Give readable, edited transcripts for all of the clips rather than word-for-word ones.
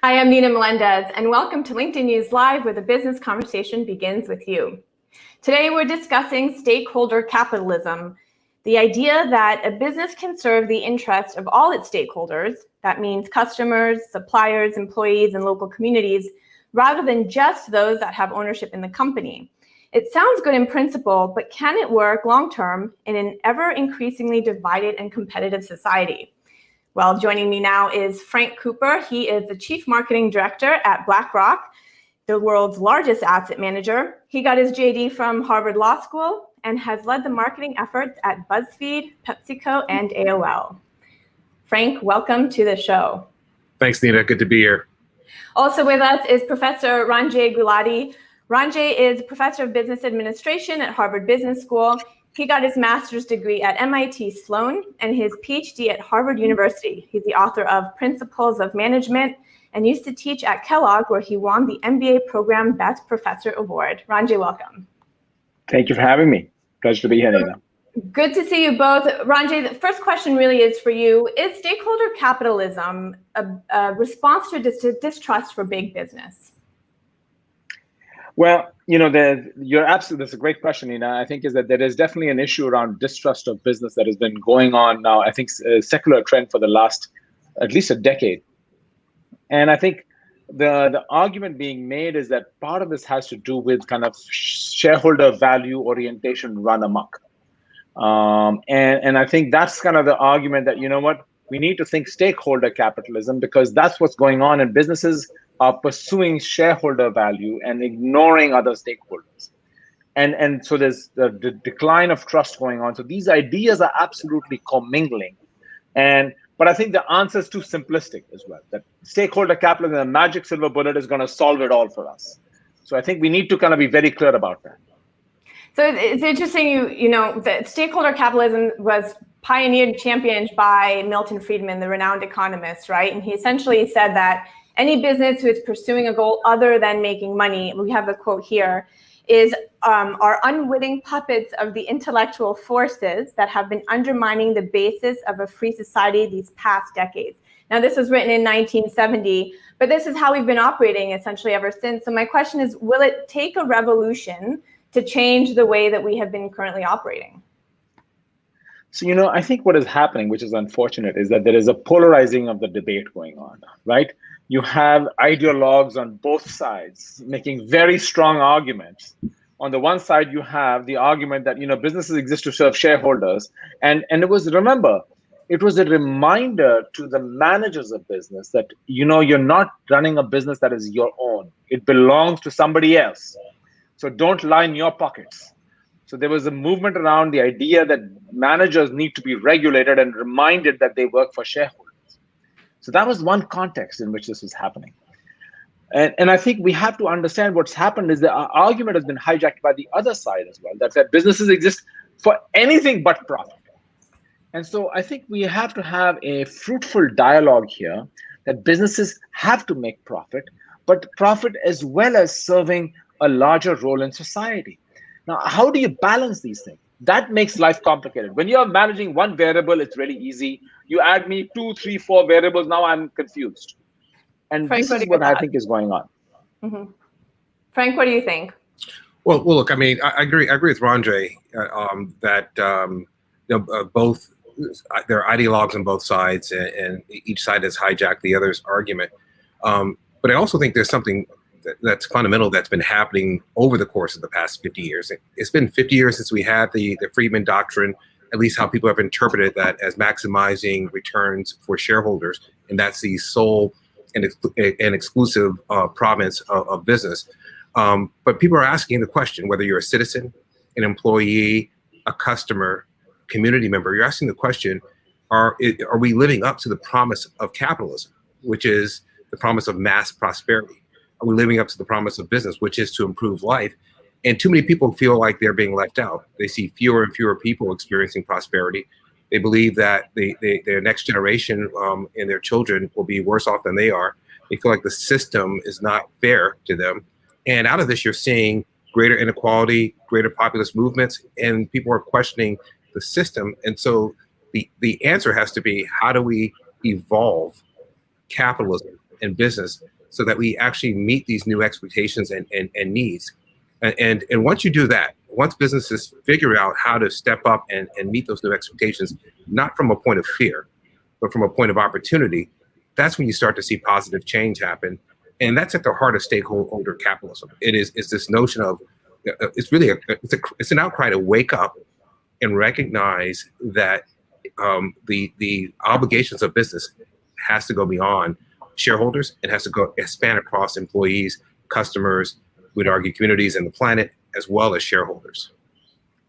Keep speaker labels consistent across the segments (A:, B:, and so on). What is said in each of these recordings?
A: Hi, I'm Nina Melendez, and welcome to LinkedIn News Live, where the business conversation begins with you. Today, we're discussing stakeholder capitalism, the idea that a business can serve the interests of all its stakeholders, that means customers, suppliers, employees, and local communities, rather than just those that have ownership in the company. It sounds good in principle, but can it work long-term in an ever-increasingly divided and competitive society? Well, joining me now is Frank Cooper. He is the Chief Marketing Director at BlackRock, the world's largest asset manager. He got his JD from Harvard Law School and has led the marketing efforts at BuzzFeed, PepsiCo, and AOL. Frank, welcome to the show.
B: Thanks, Nina. Good to be here.
A: Also with us is Professor Ranjay Gulati. Ranjay is Professor of Business Administration at Harvard Business School. He got his master's degree at MIT Sloan and his PhD at Harvard University. He's the author of Principles of Management and used to teach at Kellogg, where he won the MBA Program Best Professor Award. Ranjay, welcome.
C: Thank you for having me. Pleasure to be here, Nina.
A: Good to see you both. Ranjay, the first question really is for you. Is stakeholder capitalism a response to distrust for big business?
C: Well, you're absolutely, that's a great question, Nina. I think is that there is definitely an issue around distrust of business that has been going on now, I think a secular trend for the last at least a decade. And I think the argument being made is that part of this has to do with kind of shareholder value orientation run amok. And I think that's kind of the argument that, we need to think stakeholder capitalism, because that's what's going on, and businesses are pursuing shareholder value and ignoring other stakeholders. And so there's the decline of trust going on. So these ideas are absolutely commingling. But I think the answer is too simplistic as well, that stakeholder capitalism, the magic silver bullet, is going to solve it all for us. So I think we need to kind of be very clear about that.
A: So it's interesting, that stakeholder capitalism was pioneered and championed by Milton Friedman, the renowned economist, right? And he essentially said that any business who is pursuing a goal other than making money, we have a quote here, are unwitting puppets of the intellectual forces that have been undermining the basis of a free society these past decades. Now, this was written in 1970, but this is how we've been operating essentially ever since. So my question is, will it take a revolution to change the way that we have been currently operating?
C: So, I think what is happening, which is unfortunate, is that there is a polarizing of the debate going on, right? You have ideologues on both sides making very strong arguments. On the one side, you have the argument that, businesses exist to serve shareholders. And it was a reminder to the managers of business that, you're not running a business that is your own. It belongs to somebody else. So don't line your pockets. So there was a movement around the idea that managers need to be regulated and reminded that they work for shareholders. So that was one context in which this was happening. And I think we have to understand what's happened is that our argument has been hijacked by the other side as well, that businesses exist for anything but profit. And so I think we have to have a fruitful dialogue here that businesses have to make profit, but profit as well as serving a larger role in society. Now, how do you balance these things? That makes life complicated. When you're managing one variable, it's really easy. You add me 2, 3, 4 variables, now I'm confused. And Frank, this is what I think is going on. Mm-hmm.
A: Frank, what do you think?
B: Well, look, I mean, I agree with Ranjay that both there are ideologues on both sides, and each side has hijacked the other's argument. But I also think there's something that's fundamental that's been happening over the course of the past 50 years. It's been 50 years since we had the Friedman doctrine, at least how people have interpreted that as maximizing returns for shareholders, and that's the sole and exclusive province of business. But people are asking the question, whether you're a citizen, an employee, a customer, community member, you're asking the question, are we living up to the promise of capitalism, which is the promise of mass prosperity? Are we living up to the promise of business, which is to improve life? And too many people feel like they're being left out. They see fewer and fewer people experiencing prosperity. They believe that their next generation and their children will be worse off than they are. They feel like the system is not fair to them. And out of this, you're seeing greater inequality, greater populist movements, and people are questioning the system. And so the answer has to be, how do we evolve capitalism and business so that we actually meet these new expectations and needs. And once you do that, once businesses figure out how to step up and meet those new expectations, not from a point of fear, but from a point of opportunity, that's when you start to see positive change happen. And that's at the heart of stakeholder capitalism. It's this notion of, it's really it's an outcry to wake up and recognize that the obligations of business has to go beyond shareholders. It has to span across employees, customers, we'd argue communities and the planet, as well as shareholders.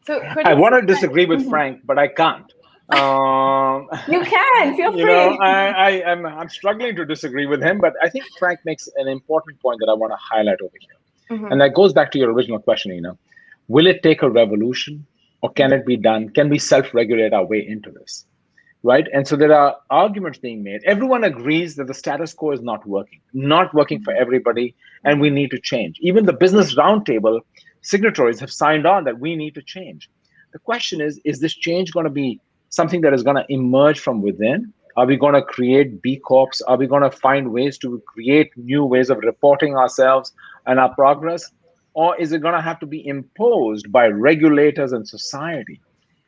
A: So
C: I want to disagree with Frank, but I can't.
A: You can, feel free.
C: You know, I'm struggling to disagree with him, but I think Frank makes an important point that I want to highlight over here. And that goes back to your original question, will it take a revolution, or can it be done? Can we self-regulate our way into this? Right? And so there are arguments being made. Everyone agrees that the status quo is not working for everybody, and we need to change. Even the Business Roundtable signatories have signed on that we need to change. The question is this change going to be something that is going to emerge from within? Are we going to create B Corps? Are we going to find ways to create new ways of reporting ourselves and our progress? Or is it going to have to be imposed by regulators and society?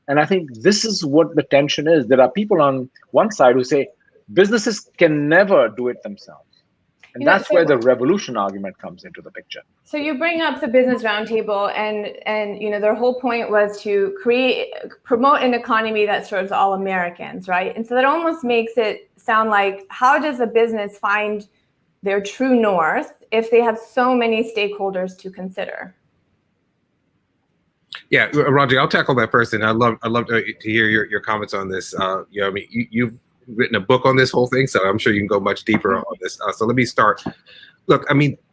C: And I think this is what the tension is. There are people on one side who say businesses can never do it themselves. And that's where the revolution argument comes into the picture.
A: So you bring up the Business Roundtable, and their whole point was to promote an economy that serves all Americans, right? And so that almost makes it sound like, how does a business find their true north if they have so many stakeholders to consider?
B: Yeah, Ranjay, I'll tackle that first, and I'd love to hear your comments on this. You've written a book on this whole thing, so I'm sure you can go much deeper on this. So let me start. Look,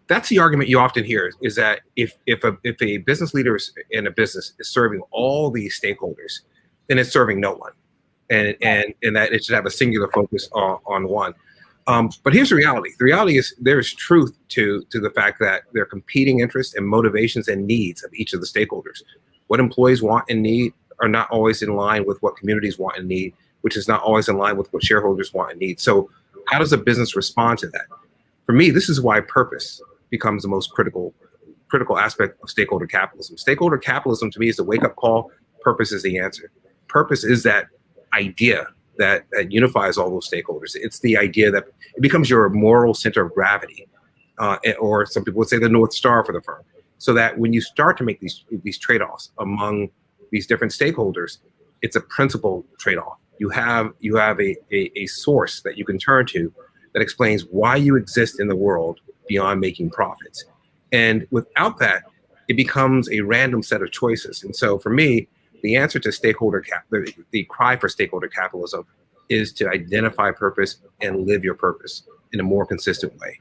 B: that's the argument you often hear, is that if a business leader in a business is serving all these stakeholders, then it's serving no one, and that it should have a singular focus on one. But here's the reality. The reality is there's truth to the fact that there are competing interests and motivations and needs of each of the stakeholders. What employees want and need are not always in line with what communities want and need, which is not always in line with what shareholders want and need. So how does a business respond to that? For me, this is why purpose becomes the most critical aspect of stakeholder capitalism. Stakeholder capitalism, to me, is the wake-up call. Purpose is the answer. Purpose is that idea that unifies all those stakeholders. It's the idea that it becomes your moral center of gravity, or some people would say the North Star for the firm. So that when you start to make these trade-offs among these different stakeholders, it's a principal trade-off. You have a source that you can turn to that explains why you exist in the world beyond making profits. And without that, it becomes a random set of choices. And so for me, the answer to the cry for stakeholder capitalism is to identify purpose and live your purpose in a more consistent way.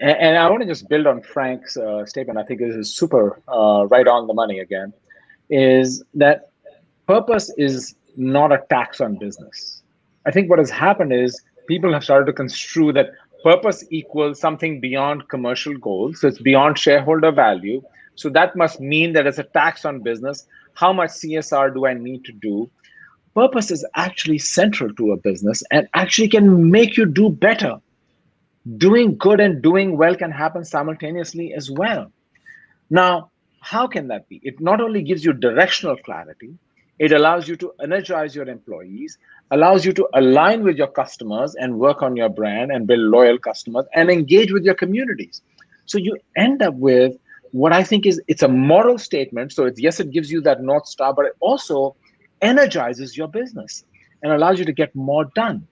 C: And I want to just build on Frank's statement. I think this is super right on the money again, is that purpose is not a tax on business. I think what has happened is people have started to construe that purpose equals something beyond commercial goals. So it's beyond shareholder value. So that must mean that it's a tax on business. How much CSR do I need to do? Purpose is actually central to a business and actually can make you do better. Doing good and doing well can happen simultaneously as well. Now, how can that be? It not only gives you directional clarity, it allows you to energize your employees, allows you to align with your customers and work on your brand and build loyal customers and engage with your communities. So you end up with what I think is, it's a moral statement. So yes, it gives you that North Star, but it also energizes your business and allows you to get more done.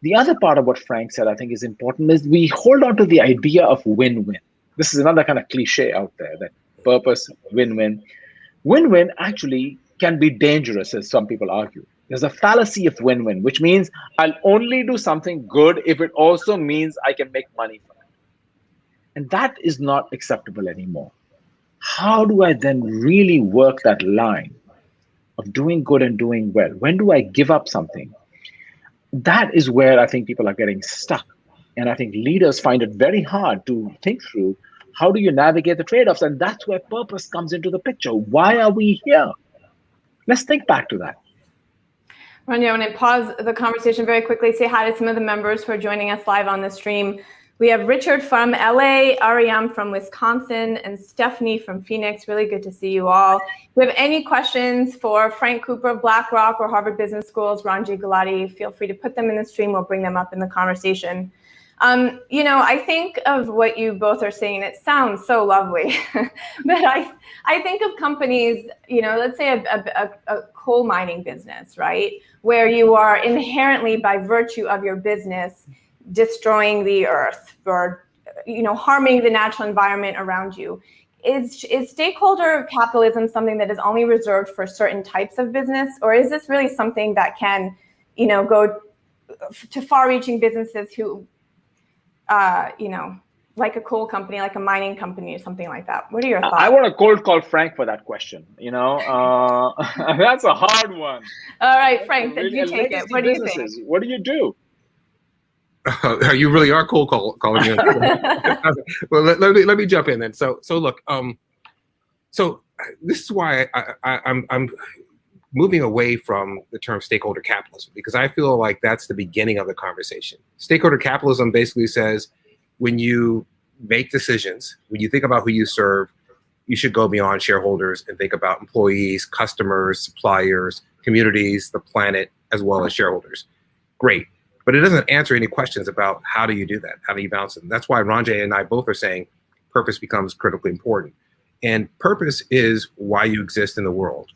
C: The other part of what Frank said, I think, is important, is we hold on to the idea of win-win. This is another kind of cliche out there, that purpose, win-win. Win-win actually can be dangerous, as some people argue. There's a fallacy of win-win, which means I'll only do something good if it also means I can make money from it. And that is not acceptable anymore. How do I then really work that line of doing good and doing well? When do I give up something? That is where I think people are getting stuck. And I think leaders find it very hard to think through, how do you navigate the trade-offs? And that's where purpose comes into the picture. Why are we here? Let's think back to that.
A: Ranjay, I want to pause the conversation very quickly, say hi to some of the members who are joining us live on the stream. We have Richard from LA, Ariam from Wisconsin, and Stephanie from Phoenix. Really good to see you all. If you have any questions for Frank Cooper of BlackRock or Harvard Business School's Ranjay Gulati, feel free to put them in the stream. We'll bring them up in the conversation. I think of what you both are saying. It sounds so lovely, but I think of companies, let's say a coal mining business, right? Where you are inherently, by virtue of your business, destroying the earth or, harming the natural environment around you. Is stakeholder capitalism something that is only reserved for certain types of business, or is this really something that can, go to far-reaching businesses who, like a coal company, like a mining company or something like that? What are your thoughts?
C: I want to cold call Frank for that question. That's a hard one.
A: All right, Frank, then you take it. What do you think?
C: What do you do?
B: You really are cold calling me. Well, let me jump in then. So look, so this is why I'm moving away from the term stakeholder capitalism, because I feel like that's the beginning of the conversation. Stakeholder capitalism basically says when you make decisions, when you think about who you serve, you should go beyond shareholders and think about employees, customers, suppliers, communities, the planet, as well as shareholders. Great. But it doesn't answer any questions about how do you do that? How do you balance it? And that's why Ranjay and I both are saying purpose becomes critically important. And purpose is why you exist in the world.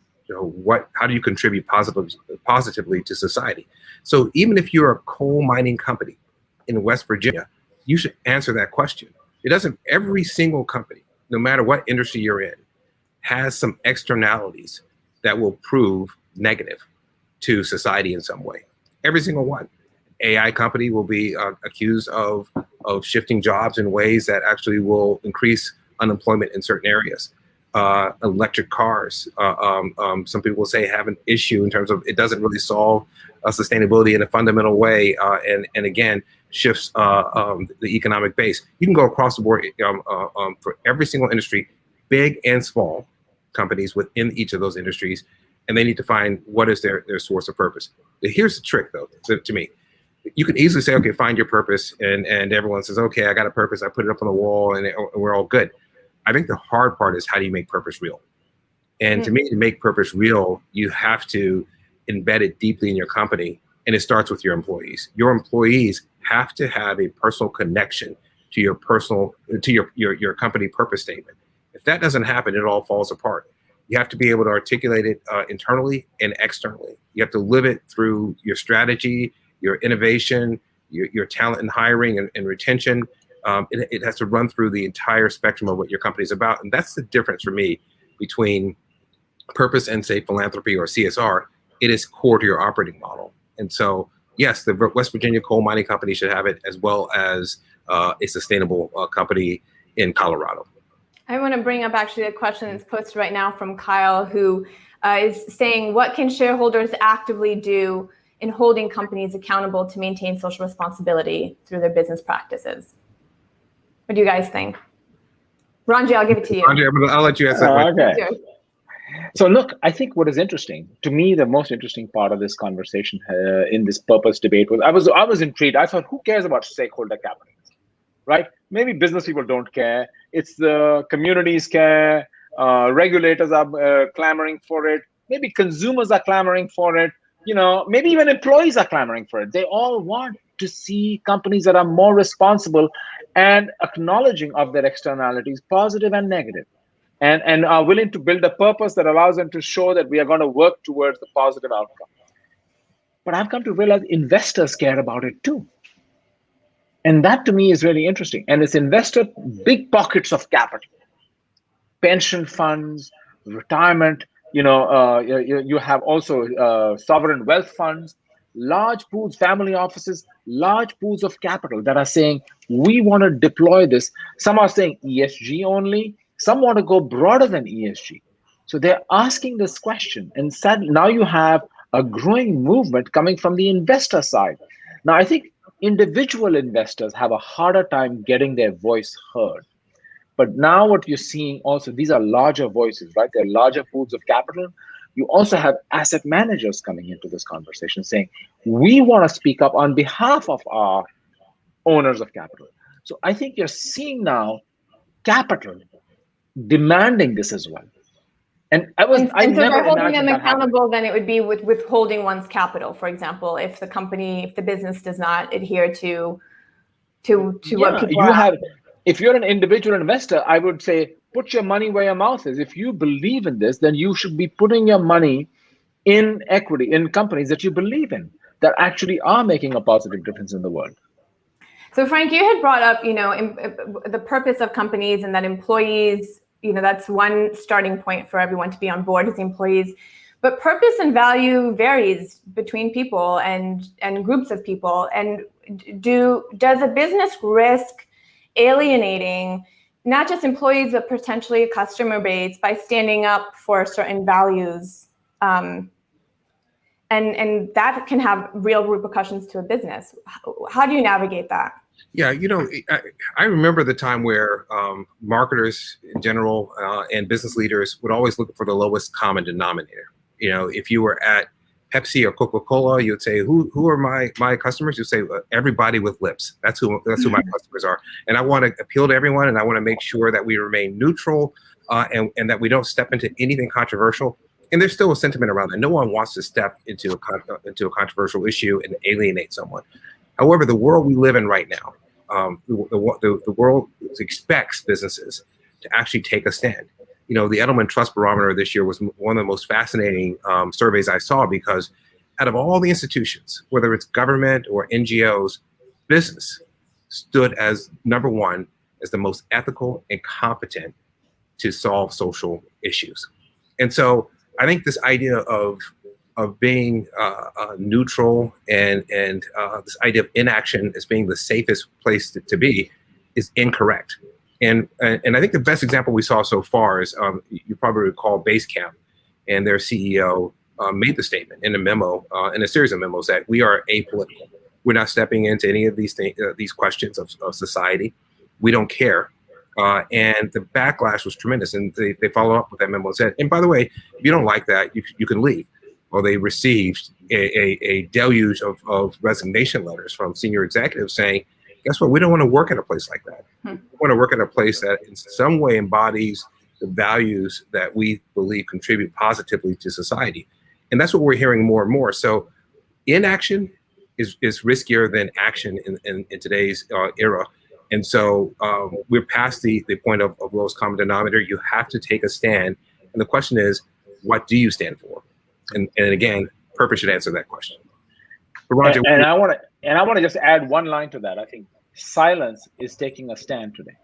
B: How do you contribute positively to society? So even if you're a coal mining company in West Virginia, you should answer that question. Every single company, no matter what industry you're in, has some externalities that will prove negative to society in some way. Every single one. AI company will be accused of shifting jobs in ways that actually will increase unemployment in certain areas. Electric cars, some people will say, have an issue in terms of it doesn't really solve sustainability in a fundamental way, and again shifts the economic base. You can go across the board for every single industry, big and small companies within each of those industries, and they need to find what is their source of purpose. Here's the trick, though, to me. You can easily say, okay, find your purpose, and everyone says, okay, I got a purpose, I put it up on the wall, and we're all good. I think the hard part is how do you make purpose real? And to me, to make purpose real, you have to embed it deeply in your company, and it starts with your employees. Your employees have to have a personal connection to your company purpose statement. If that doesn't happen, it all falls apart. You have to be able to articulate it internally and externally. You have to live it through your strategy, your innovation, your talent and hiring and retention. It has to run through the entire spectrum of what your company is about. And that's the difference for me between purpose and, say, philanthropy or CSR. It is core to your operating model. And so, yes, the West Virginia coal mining company should have it, as well as a sustainable company in Colorado.
A: I want to bring up actually a question that's posted right now from Kyle, who is saying, what can shareholders actively do in holding companies accountable to maintain social responsibility through their business practices? What do you guys think? Ranjay, I'll give it to you.
B: Ranjay, I'll let you answer that.
C: Okay. So look, I think what is interesting, to me, the most interesting part of this conversation in this purpose debate was, I was intrigued. I thought, who cares about stakeholder capitalism, right? Maybe business people don't care. It's the communities care. Regulators are clamoring for it. Maybe consumers are clamoring for it. Maybe even employees are clamoring for it. They all want to see companies that are more responsible and acknowledging of their externalities, positive and negative, and are willing to build a purpose that allows them to show that we are going to work towards the positive outcome. But I've come to realize investors care about it too. And that to me is really interesting. And it's big pockets of capital, pension funds, retirement. You have also sovereign wealth funds, large pools, family offices, large pools of capital that are saying, we want to deploy this. Some are saying ESG only. Some want to go broader than ESG. So they're asking this question. And now you have a growing movement coming from the investor side. Now, I think individual investors have a harder time getting their voice heard. But now what you're seeing also, these are larger voices, right? They're larger pools of capital. You also have asset managers coming into this conversation saying, we want to speak up on behalf of our owners of capital. So I think you're seeing now capital demanding this as well. And I
A: so
C: never
A: by holding them
C: imagined that happening.
A: accountable, then it would be with withholding one's capital. For example, if the business does not adhere to what people are.
C: If you're an individual investor, I would say put your money where your mouth is. If you believe in this, then you should be putting your money in equity in companies that you believe in, that actually are making a positive difference in the world.
A: So Frank, you had brought up, the purpose of companies, and that employees, that's one starting point for everyone to be on board as employees. But purpose and value varies between people and groups of people. And does a business risk alienating not just employees, but potentially a customer base by standing up for certain values? And that can have real repercussions to a business. How do you navigate that?
B: Yeah, I remember the time where marketers in general and business leaders would always look for the lowest common denominator. If you were at Pepsi or Coca-Cola, you'd say, who are my customers? You'd say, everybody with lips. That's who my customers are. And I want to appeal to everyone, and I want to make sure that we remain neutral and that we don't step into anything controversial. And there's still a sentiment around that. No one wants to step into a controversial issue and alienate someone. However, the world we live in right now, the world expects businesses to actually take a stand. The Edelman Trust Barometer this year was one of the most fascinating surveys I saw, because out of all the institutions, whether it's government or NGOs, business stood as number one as the most ethical and competent to solve social issues. And so I think this idea of being neutral and this idea of inaction as being the safest place to be is incorrect. And I think the best example we saw so far is you probably recall Basecamp, and their CEO made the statement in a memo, in a series of memos, that we are apolitical. We're not stepping into any of these questions of society. We don't care. And the backlash was tremendous. And they followed up with that memo and said, and by the way, if you don't like that, you can leave. Well, they received a deluge of resignation letters from senior executives saying, guess what? We don't want to work in a place like that. We want to work in a place that in some way embodies the values that we believe contribute positively to society. And that's what we're hearing more and more. So inaction is riskier than action in today's era. And so we're past the point of lowest common denominator. You have to take a stand. And the question is, what do you stand for? And again, purpose should answer that question. But Ranjay,
C: and I want to just add one line to that. I think silence is taking a stand today.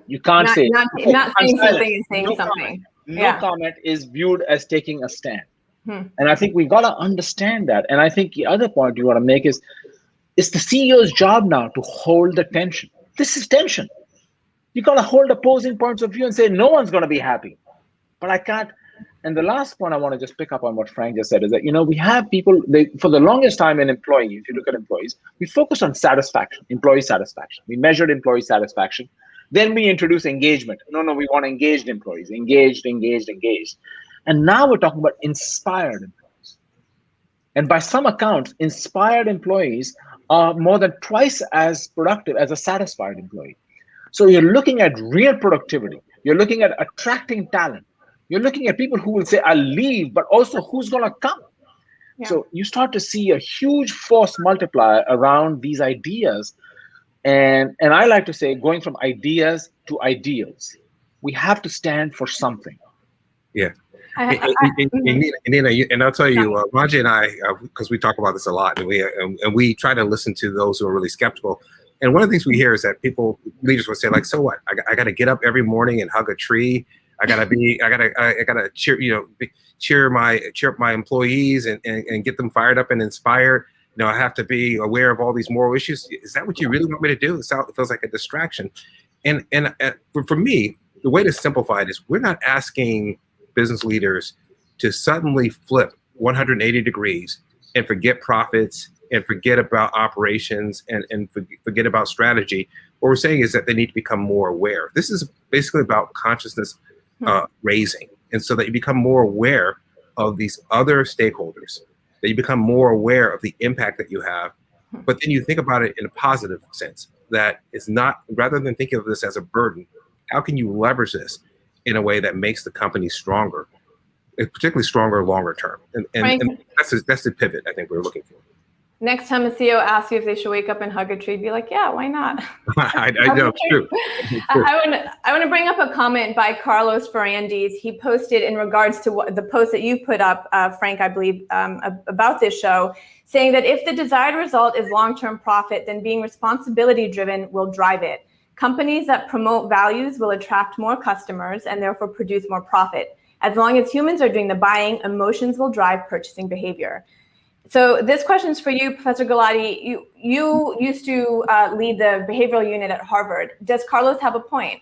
C: You can't
A: not saying something and saying something.
C: No comment is viewed as taking a stand. And I think we got to understand that. And I think the other point you want to make is, it's the CEO's job now to hold the tension. This is tension. You got to hold opposing points of view and say, no one's going to be happy. But I can't. And the last point I want to just pick up on what Frank just said is that, we have people, for the longest time in employee, if you look at employees, we focus on satisfaction, employee satisfaction. We measured employee satisfaction. Then we introduce engagement. No, we want engaged employees, engaged. And now we're talking about inspired employees. And by some accounts, inspired employees are more than twice as productive as a satisfied employee. So you're looking at real productivity. You're looking at attracting talent. You're looking at people who will say, I'll leave, but also who's going to come. Yeah. So you start to see a huge force multiplier around these ideas. And I like to say, going from ideas to ideals, we have to stand for something.
B: Yeah. And I'll tell you, Ranjay and I, because we talk about this a lot, and we try to listen to those who are really skeptical. And one of the things we hear is that leaders will say, like, so what? I got to get up every morning and hug a tree. I gotta cheer my employees and get them fired up and inspired. I have to be aware of all these moral issues. Is that what you really want me to do? It feels like a distraction. And for me, the way to simplify it is, we're not asking business leaders to suddenly flip 180 degrees and forget profits and forget about operations and forget about strategy. What we're saying is that they need to become more aware. This is basically about consciousness raising, and so that you become more aware of these other stakeholders, that you become more aware of the impact that you have, but then you think about it in a positive sense, that it's not, rather than thinking of this as a burden, how can you leverage this in a way that makes the company stronger, particularly stronger longer term? And that's the pivot I think we're looking for.
A: Next time a CEO asks you if they should wake up and hug a tree, be like, yeah, why not?
B: I know, it's true.
A: I want to bring up a comment by Carlos Ferrandis. He posted in regards to the post that you put up, Frank, I believe, about this show, saying that if the desired result is long-term profit, then being responsibility-driven will drive it. Companies that promote values will attract more customers and therefore produce more profit. As long as humans are doing the buying, emotions will drive purchasing behavior. So this question is for you, Professor Gulati. You used to lead the behavioral unit at Harvard. Does Carlos have a point?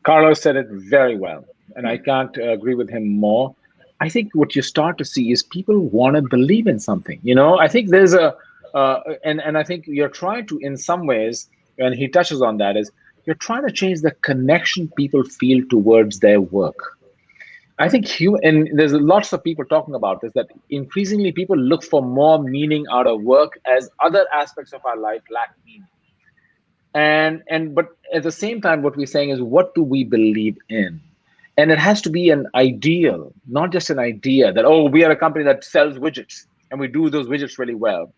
C: Carlos said it very well, and I can't agree with him more. I think what you start to see is people want to believe in something. I think there's and I think you're trying to, in some ways, and he touches on that, is you're trying to change the connection people feel towards their work. I think and there's lots of people talking about this, that increasingly people look for more meaning out of work as other aspects of our life lack meaning. But at the same time, what we're saying is, what do we believe in? And it has to be an ideal, not just an idea that, oh, we are a company that sells widgets and we do those widgets really well.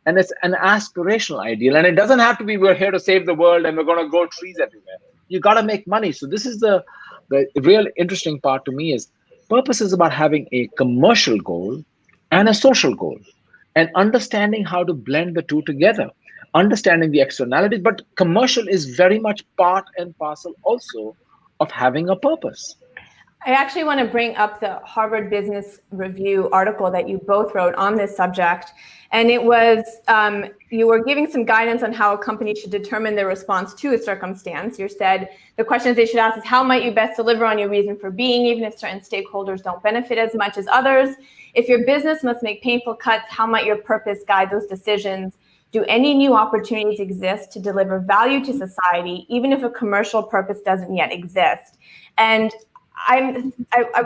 C: And it's an aspirational ideal. And it doesn't have to be, we're here to save the world and we're going to grow trees everywhere. You got to make money. So this is the real interesting part to me, is purpose is about having a commercial goal and a social goal, and understanding how to blend the two together, understanding the externalities. But commercial is very much part and parcel also of having a purpose.
A: I actually want to bring up the Harvard Business Review article that you both wrote on this subject. And it was, you were giving some guidance on how a company should determine their response to a circumstance. You said the questions they should ask is, how might you best deliver on your reason for being, even if certain stakeholders don't benefit as much as others? If your business must make painful cuts, how might your purpose guide those decisions? Do any new opportunities exist to deliver value to society, even if a commercial purpose doesn't yet exist? And I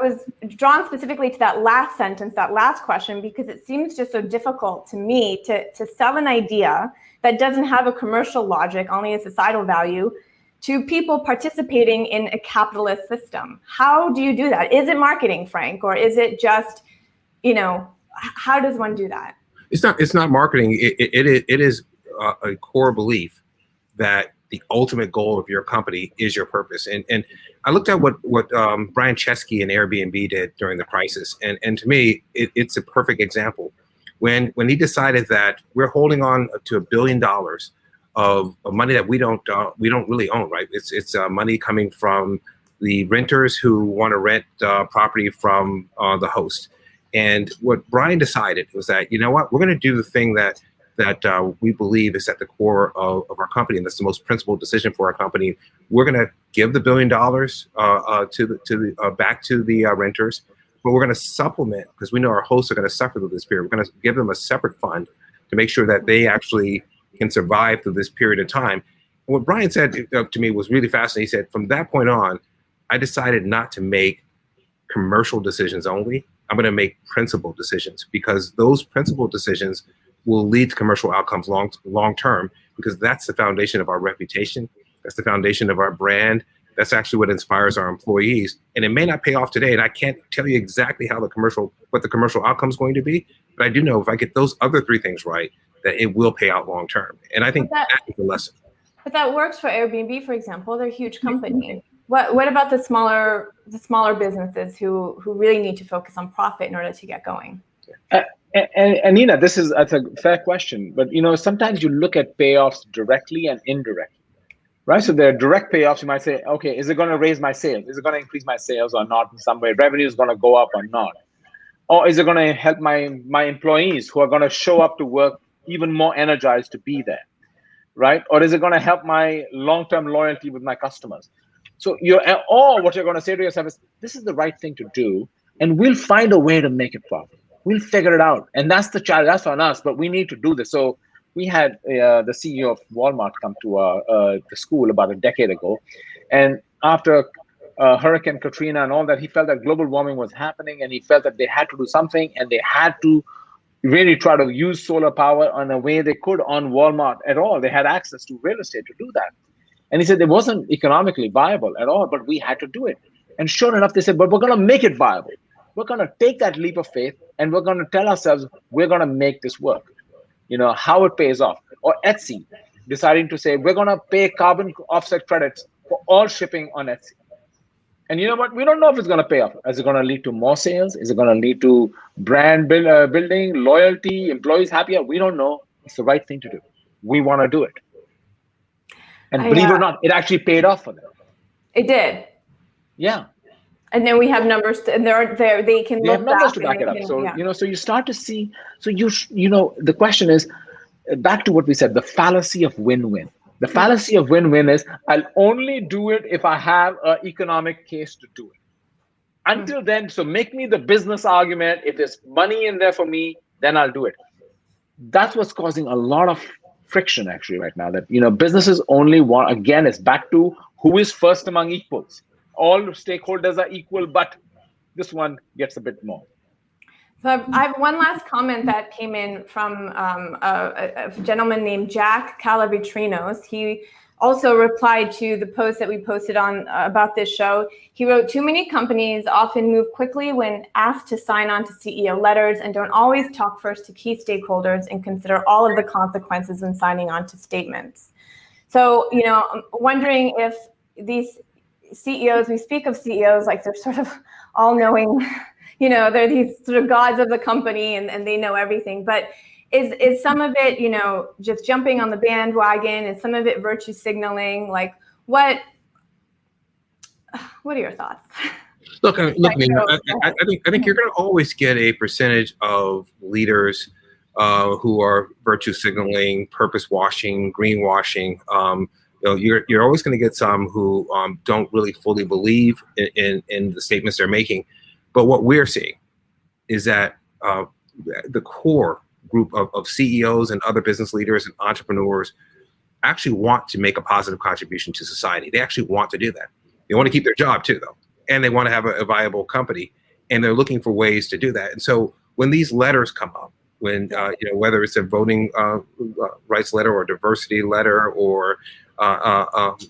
A: was drawn specifically to that last sentence, that last question, because it seems just so difficult to me to sell an idea that doesn't have a commercial logic, only a societal value, to people participating in a capitalist system. How do you do that? Is it marketing, Frank, or is it just, how does one do that?
B: It's not marketing. It is a core belief that the ultimate goal of your company is your purpose. And I looked at what Brian Chesky and Airbnb did during the crisis, and to me, it's a perfect example. When he decided that we're holding on to $1 billion of money that we don't really own, right? It's money coming from the renters who want to rent property from the host. And what Brian decided was that, you know what, we're going to do the thing that we believe is at the core of our company, and that's the most principled decision for our company. We're going to give the $1 billion back to the renters, but we're going to supplement, because we know our hosts are going to suffer through this period. We're going to give them a separate fund to make sure that they actually can survive through this period of time. And what Brian said to me was really fascinating. He said, from that point on, I decided not to make commercial decisions only. I'm going to make principled decisions, because those principled decisions will lead to commercial outcomes long term, because that's the foundation of our reputation. That's the foundation of our brand. That's actually what inspires our employees. And it may not pay off today, and I can't tell you exactly what the commercial outcome is going to be, but I do know if I get those other three things right, that it will pay out long term. And I think that is the lesson.
A: But that works for Airbnb, for example. They're a huge company. What about the smaller businesses who really need to focus on profit in order to get going?
C: And Nina, that's a fair question. But sometimes you look at payoffs directly and indirectly, right? So there are direct payoffs. You might say, okay, is it going to raise my sales? Is it going to increase my sales or not in some way? Revenue is going to go up or not? Or is it going to help my employees who are going to show up to work even more energized to be there, right? Or is it going to help my long-term loyalty with my customers? So what you're going to say to yourself is, this is the right thing to do, and we'll find a way to make it profitable. We'll figure it out. And that's the challenge. That's on us, but we need to do this. So we had the CEO of Walmart come to the school about a decade ago. And after Hurricane Katrina and all that, he felt that global warming was happening, and he felt that they had to do something, and they had to really try to use solar power in a way they could on Walmart at all. They had access to real estate to do that. And he said it wasn't economically viable at all, but we had to do it. And sure enough, they said, but we're going to make it viable. We're going to take that leap of faith, and we're going to tell ourselves we're going to make this work. How it pays off. Or Etsy deciding to say we're going to pay carbon offset credits for all shipping on Etsy. And you know what? We don't know if it's going to pay off. Is it going to lead to more sales? Is it going to lead to brand building, loyalty, employees happier? We don't know. It's the right thing to do. We want to do it. And believe it or not, it actually paid off for them.
A: It did.
C: Yeah.
A: And then we have numbers, and they can look
C: have numbers
A: back
C: to back it up.
A: can,
C: So so you start to see. So the question is, back to what we said, the fallacy of win-win. The fallacy of win-win is I'll only do it if I have an economic case to do it. Until then, so make me the business argument. If there's money in there for me, then I'll do it. That's what's causing a lot of friction actually right now. That businesses only want, again, it's back to who is first among equals. All stakeholders are equal, but this one gets a bit more.
A: So I have one last comment that came in from a gentleman named Jack Calavitrinos. He also replied to the post that we posted on about this show. He wrote, too many companies often move quickly when asked to sign on to CEO letters and don't always talk first to key stakeholders and consider all of the consequences when signing on to statements. So, I'm wondering if these CEOs, we speak of CEOs like they're sort of all-knowing, they're these sort of gods of the company and they know everything. But is some of it, just jumping on the bandwagon? Is some of it virtue signaling? Like, what are your thoughts?
B: Look, I think you're going to always get a percentage of leaders who are virtue signaling, purpose washing, greenwashing. You're always going to get some who don't really fully believe in the statements they're making. But what we're seeing is that the core group of CEOs and other business leaders and entrepreneurs actually want to make a positive contribution to society. They actually want to do that. They want to keep their job too, though, and they want to have a viable company, and they're looking for ways to do that. And so when these letters come up, when whether it's a voting rights letter or diversity letter or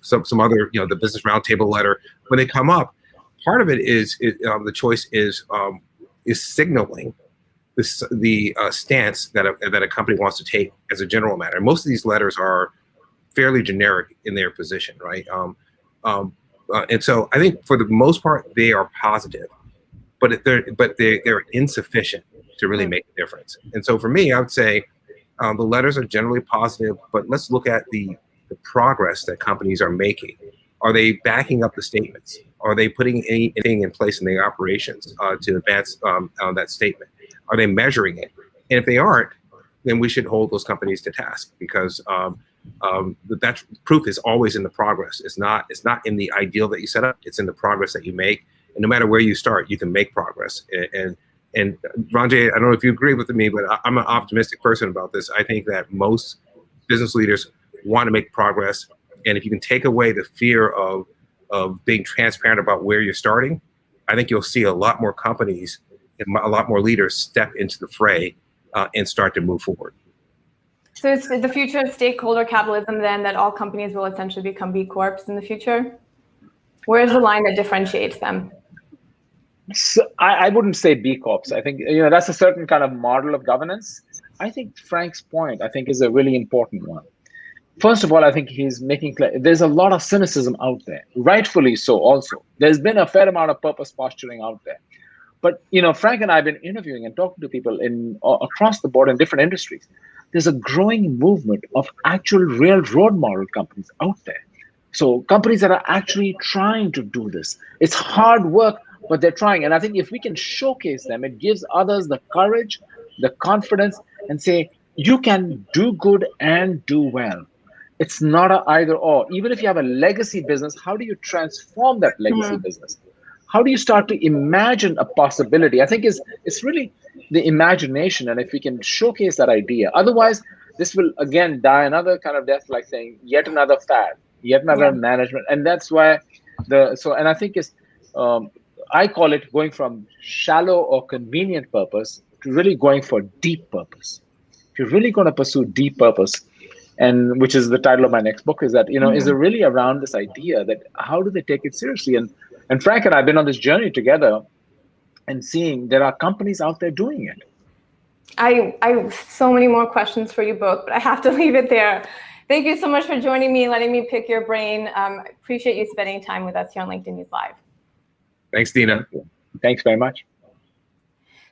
B: some other the business roundtable letter, when they come up, part of it is the choice is signaling the stance that a company wants to take as a general matter. Most of these letters are fairly generic in their position, right? And so I think for the most part they are positive, but they're insufficient to really make a difference. And so for me, I would say the letters are generally positive, but let's look at the progress that companies are making. Are they backing up the statements? Are they putting anything in place in their operations to advance that statement? Are they measuring it? And if they aren't, then we should hold those companies to task, because that proof is always in the progress. It's not in the ideal that you set up. It's in the progress that you make. And no matter where you start, you can make progress. And Ranjay, I don't know if you agree with me, but I'm an optimistic person about this. I think that most business leaders want to make progress. And if you can take away the fear of being transparent about where you're starting, I think you'll see a lot more companies and a lot more leaders step into the fray and start to move forward.
A: So it's the future of stakeholder capitalism then that all companies will essentially become B Corps in the future? Where's the line that differentiates them?
C: So I wouldn't say B Corps. I think that's a certain kind of model of governance. I think Frank's point, is a really important one. First of all, I think he's making clear there's a lot of cynicism out there, rightfully so also. There's been a fair amount of purpose posturing out there. But Frank and I have been interviewing and talking to people across the board in different industries. There's a growing movement of actual real role model companies out there. So companies that are actually trying to do this. It's hard work, but they're trying. And I think if we can showcase them, it gives others the courage, the confidence, and say, you can do good and do well. It's not an either or. Even if you have a legacy business, how do you transform that legacy business? How do you start to imagine a possibility? I think it's really the imagination. And if we can showcase that idea, otherwise this will again die another kind of death, like saying yet another fad, yet another management. And that's why And I think I call it going from shallow or convenient purpose to really going for deep purpose. If you're really going to pursue deep purpose, and which is the title of my next book, is that, is it really around this idea that how do they take it seriously? And Frank and I have been on this journey together and seeing there are companies out there doing it.
A: I have so many more questions for you both, but I have to leave it there. Thank you so much for joining me, letting me pick your brain. I appreciate you spending time with us here on LinkedIn News Live.
B: Thanks, Dina.
C: Thanks very much.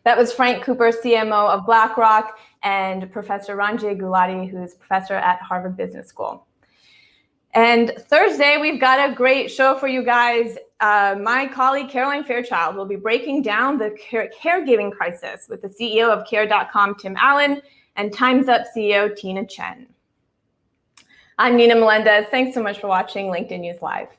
A: That was Frank Cooper, CMO of BlackRock, and Professor Ranjay Gulati, who's professor at Harvard Business School. And Thursday, we've got a great show for you guys. My colleague, Caroline Fairchild, will be breaking down the caregiving crisis with the CEO of Care.com, Tim Allen, and Time's Up CEO, Tina Chen. I'm Nina Melendez. Thanks so much for watching LinkedIn News Live.